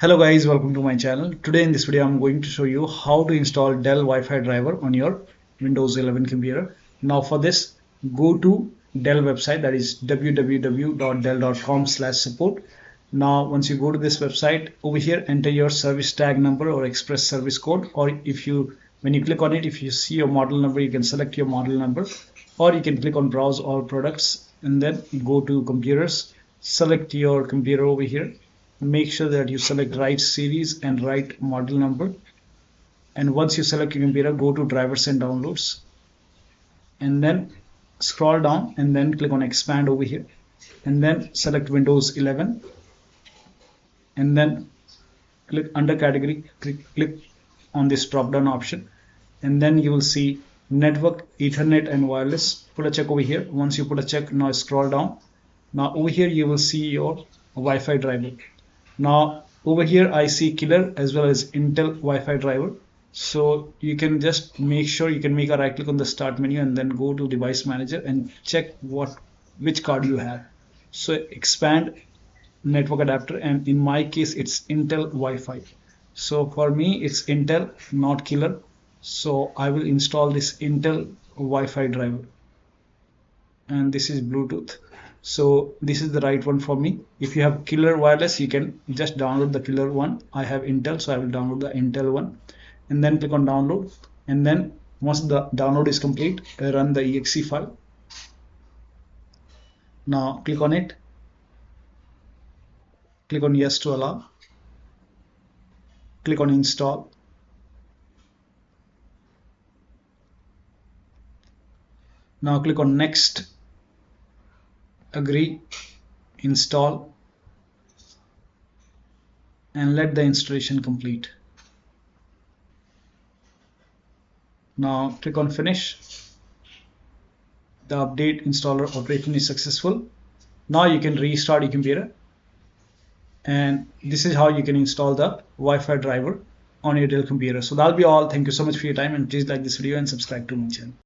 Hello guys, welcome to my channel. Today in this video I'm going to show you how to install Dell Wi-Fi driver on your Windows 11 computer. Now for this, go to Dell website, that is www.dell.com/support. Now once you go to this website, over here enter your service tag number or express service code, or when you click on it, if you see your model number, you can select your model number, or you can click on browse all products and then go to computers, select your computer over here. Make sure that you select right series and right model number, and once you select your computer, go to drivers and downloads and then scroll down and then click on expand over here and then select Windows 11 and then click under category, click on this drop down option, and then you will see network, Ethernet and wireless. Put a check over here. Once you put a check, now scroll down. Now over here you will see your Wi-Fi driver. Now over here I see killer as well as Intel Wi-Fi driver. So you can just make sure you can make a right click on the start menu and then go to device manager and check which card you have. So expand network adapter, and in my case it's Intel Wi-Fi. So for me it's Intel, not killer. So I will install this Intel Wi-Fi driver, and this is Bluetooth. So this is the right one for me. If you have killer wireless, you can just download the killer one. I have Intel, so I will download the Intel one and then click on download, and then once the download is complete, run the exe file. Now click on it, click on yes to allow, click on install. Now click on next, agree, install, and let the installation complete. Now click on finish. The update installer operation is successful. Now you can restart your computer, and this is how you can install the Wi-Fi driver on your Dell computer. So that'll be all. Thank you so much for your time, and please like this video and subscribe to my channel.